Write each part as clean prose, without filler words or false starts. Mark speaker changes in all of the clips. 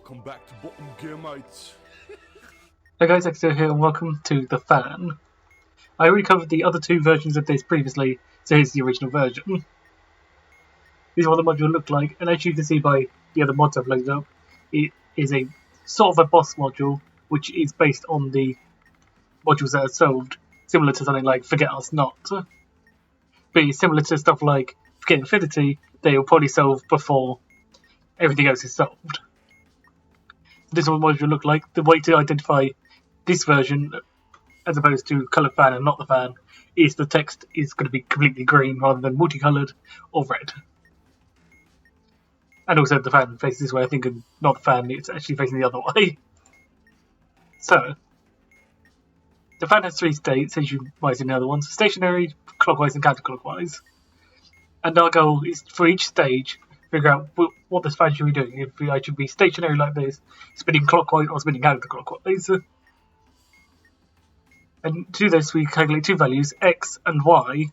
Speaker 1: Welcome back to Bottom Gear, mates.
Speaker 2: Hey guys, Exo here and welcome to the fan. I already covered the other two versions of this previously, so here's the original version. This is what the module looked like, and as you can see by the other mods I've loaded up, it is a sort of a boss module, which is based on the modules that are solved, similar to something like Forget Us Not. But it's similar to stuff like Forget Infinity, they will probably solve before everything else is solved. This is what the module look like. The way to identify this version, as opposed to coloured fan and not the fan, is the text is going to be completely green rather than multicoloured or red. And also the fan faces this way, I think, and not the fan, it's actually facing the other way. So, the fan has three states, as you might see in the other ones: stationary, clockwise, and counterclockwise. And our goal is for each stage, figure out what this fan should be doing. If I should be stationary like this, spinning clockwise or spinning counterclockwise. And to do this, we calculate two values, x and y,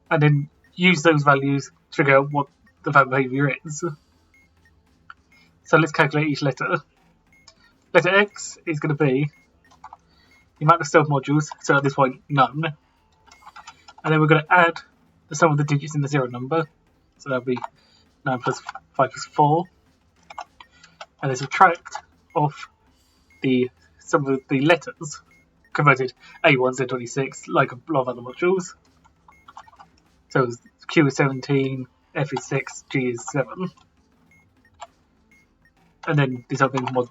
Speaker 2: and then use those values to figure out what the fan behaviour is. So let's calculate each letter. Letter x is going to be the amount of self modules, so at this point, none. And then we're going to add the sum of the digits in the zero number, so that'll be 9 plus 5 plus 4. And then subtract off the sum of the letters, converted A1 to 26, like a lot of other modules. So Q is 17, F is 6, G is 7. And then this other thing, mod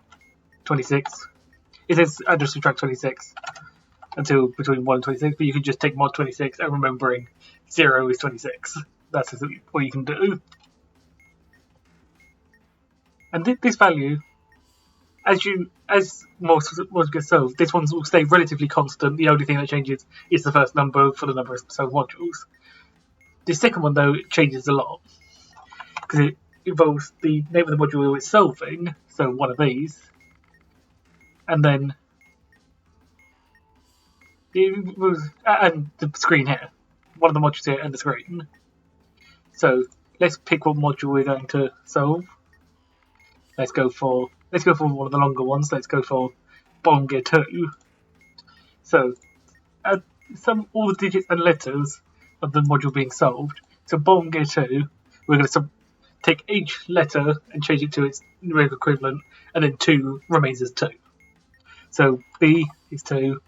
Speaker 2: 26. It says add or subtract 26 until between 1 and 26, but you can just take mod 26 and remembering 0 is 26. That's what you can do. And this value, as most get solved, this one will stay relatively constant. The only thing that changes is the first number for the number of solved modules. The second one, though, it changes a lot, because it involves the name of the module it's solving, so one of these, and then and the screen here, one of the modules here and the screen. So let's pick what module we're going to solve. Let's go for one of the longer ones. Let's go for Bottom Gear 2. So all the digits and letters of the module being solved. So Bottom Gear 2, we're going to take each letter and change it to its numeric equivalent, and then 2 remains as 2. So B is 2,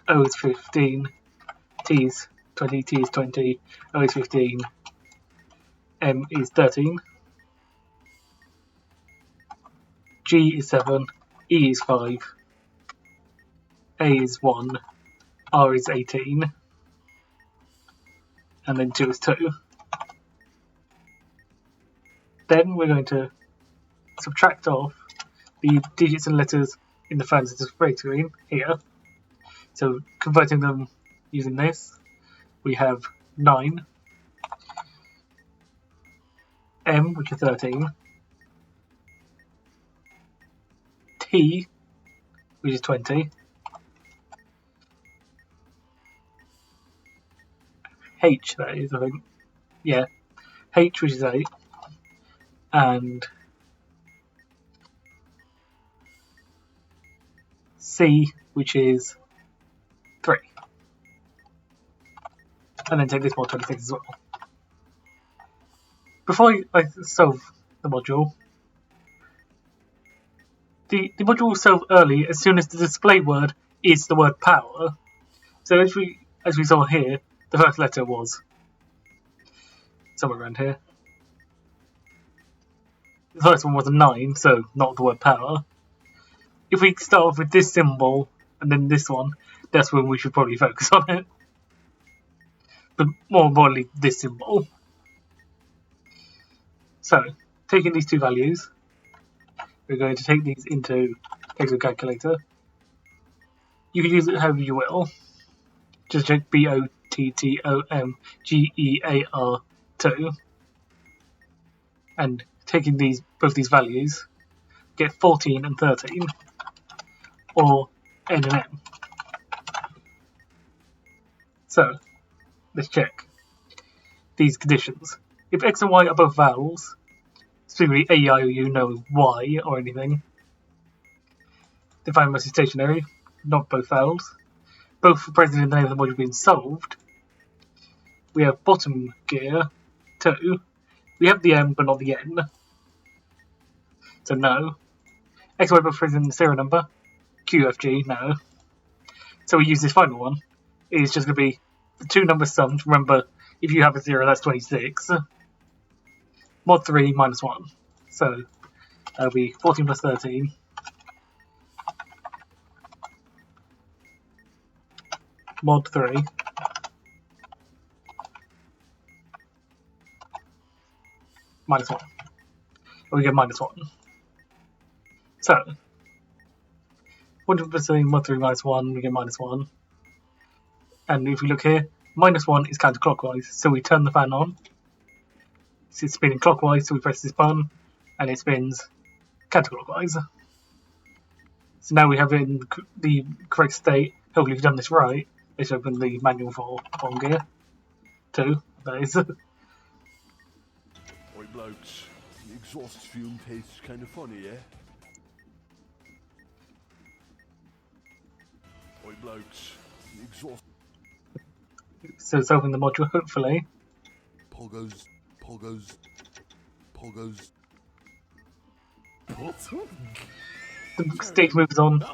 Speaker 2: O is 15, T is 20, T is 20, O is 15, M is 13, G is 7, E is 5, A is 1, R is 18, and then 2 is 2. Then we're going to subtract off the digits and letters in the fan's display screen here. So converting them using this, we have 9, M, which is 13, T, which is 20, H, that is, I think, yeah, H, which is 8, and C, which is 3. And then take this mod 26 as well. Before I solve the module, the module will solve early as soon as the display word is the word power. So as we saw here, the first letter was somewhere around here. The first one was a 9, so not the word power. If we start off with this symbol and then this one, that's when we should probably focus on it. But more importantly, this symbol. So, taking these two values, we're going to take these into Excel calculator. You can use it however you will. Just check BOTTOMGEAR2. And taking both these values, get 14 and 13, or N and M. So, let's check these conditions. If x and y are both vowels, specifically A, I, or U, no Y or anything. Define mostly stationary, not both vowels. Both present in the name of the module being solved. We have bottom gear, 2. We have the M but not the N. So no. X, Y both present in the serial number. Q, F, G, no. So we use this final one. It's just going to be the two numbers summed. Remember, if you have a 0, that's 26. Mod 3 minus 1. So that'll be 14 plus 13. Mod 3. Minus 1. And we get minus 1. So, 14 plus 13, mod 3 minus 1, we get minus 1. And if we look here, minus 1 is counterclockwise. So we turn the fan on. It's spinning clockwise, so we press this button, and it spins counterclockwise. So now we have it in the correct state. Hopefully we've done this right. Let's open the manual for bottom gear. 2, that is.
Speaker 1: Oi blokes, the exhaust fume tastes kind of funny, yeah? Oi blokes, the exhaust...
Speaker 2: So let's open the module, hopefully.
Speaker 1: Poggos.
Speaker 2: The stage moves on.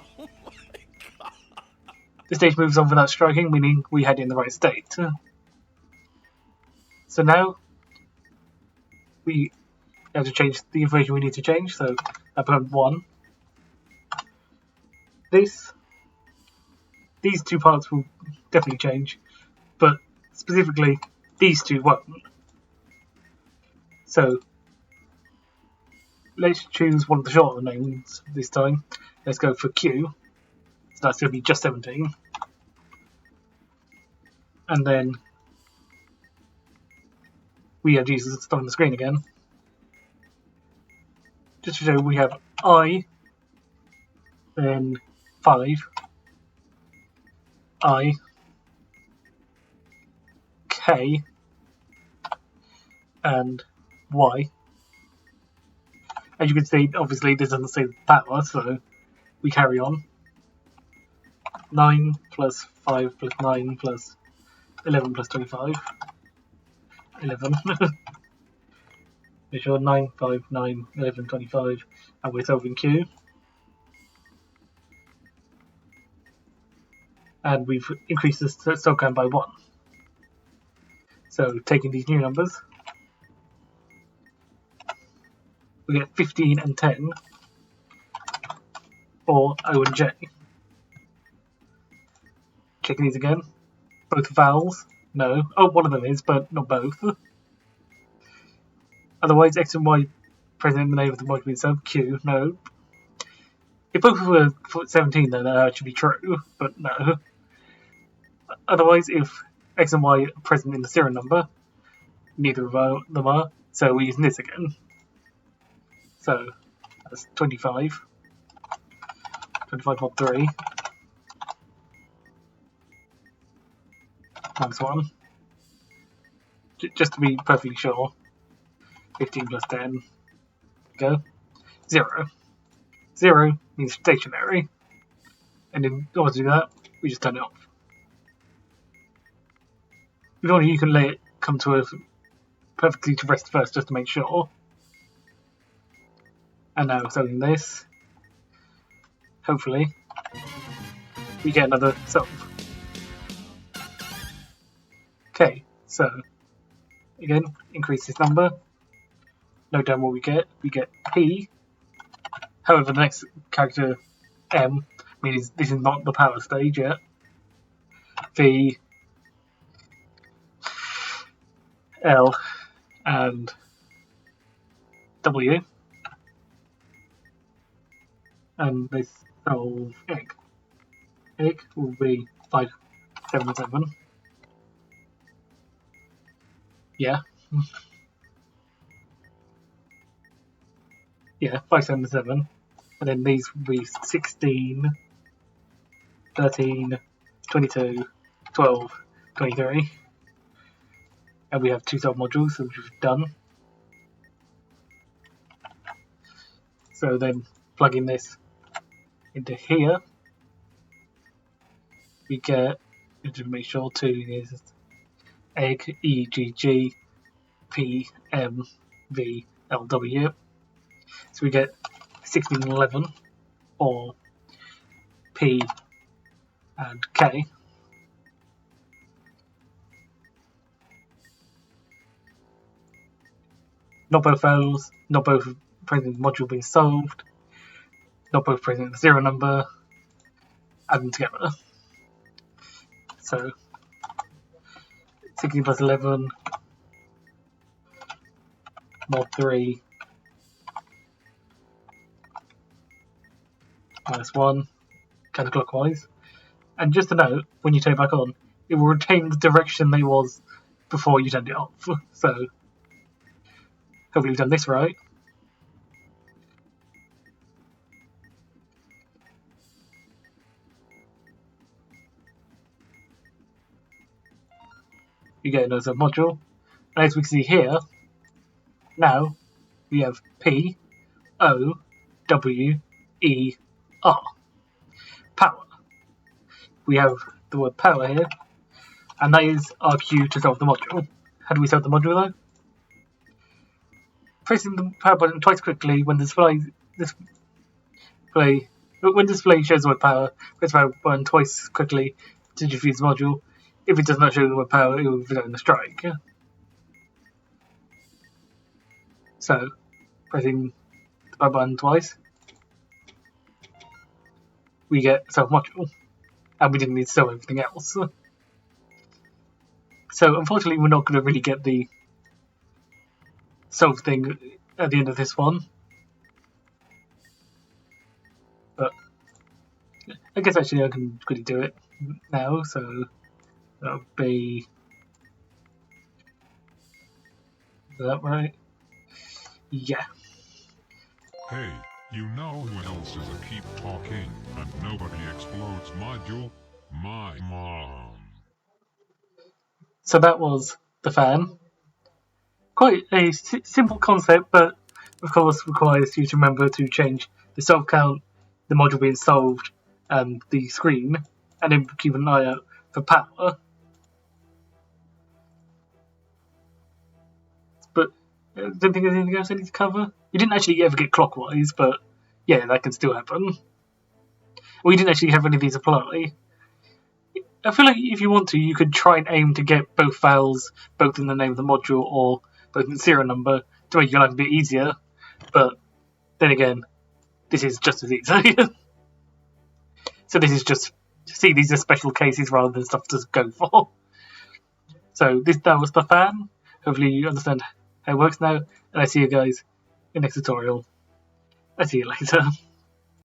Speaker 2: The stage moves on without striking, meaning we had it in the right state. So now we have to change the information we need to change. So that becomes 1. These two parts will definitely change, but specifically these two won't. So let's choose one of the shorter names this time. Let's go for Q. So that's going to be just 17. And then we have Jesus stuff on the screen again. Just to show we have I, then 5, I, K, and Y. As you can see, obviously this doesn't say the power, so we carry on. 9 plus 5 plus 9 plus 11 plus 25. 11. Make sure 9, 5, 9, 11, 25, and we're solving Q. And we've increased the stock count by 1. So taking these new numbers, we get 15 and 10, or O and J. Checking these again. Both vowels, no. Oh, one of them is, but not both. Otherwise, X and Y present in the name of the module itself. Q, no. If both were 17, then that should be true, but no. Otherwise, if X and Y are present in the serial number, neither of them are, so we're using this again. So that's 25. 25 mod 3. Minus 1. Just to be perfectly sure. 15 plus 10. Go. 0. 0 means stationary. And in order to do that, we just turn it off. If you want, you can let it come to a perfectly to rest first just to make sure. And now solving this. Hopefully, we get another solve. Okay, so again, increase this number. Note down what we get. We get P. However, the next character, M, means this is not the power stage yet. V, L, and W. And they solve egg. Egg will be 5, 7, 7. Yeah. Yeah, 5, 7, 7. And then these will be 16, 13, 22, 12, 23. And we have 2 sub modules, which we've done. So then plugging this into here, we get, to make sure too, is egg EGG PMVLW. So we get 1611 or P and K. Not both values, not both present the module being solved, not both present the serial number, add them together. So 16 plus 11 mod 3 minus 1 counterclockwise. And just to note, when you turn it back on, it will retain the direction that it was before you turned it off. So hopefully we've done this right. You get another module. And as we can see here, now we have P, O, W, E, R. Power. We have the word power here, and that is our cue to solve the module. How do we solve the module though? Pressing the power button twice quickly when display shows the word power, press the power button twice quickly to defuse the module. If it does not show the word power, it will return the strike. So, pressing the power button twice, we get solve module, and we didn't need to solve everything else. So, unfortunately, we're not going to really get the solve thing at the end of this one. But I guess actually I can quickly do it now, so that'll be... Is that right? Yeah.
Speaker 3: Hey, you know who else is a keep talking and nobody explodes module? My mom.
Speaker 2: So that was the fan. Quite a simple concept, but of course requires you to remember to change the solve count, the module being solved, and the screen, and then keep an eye out for power. But I don't think there's anything else I need to cover. You didn't actually ever get clockwise, but yeah, that can still happen. We didn't actually have any of these apply. I feel like if you want to, you could try and aim to get both files, both in the name of the module or both in the serial number, to make your life a bit easier. But then again, this is just as easy. So this is just, see, these are special cases rather than stuff to go for. So that was the fan. Hopefully you understand how it works now, and I see you guys in the next tutorial. I see you later.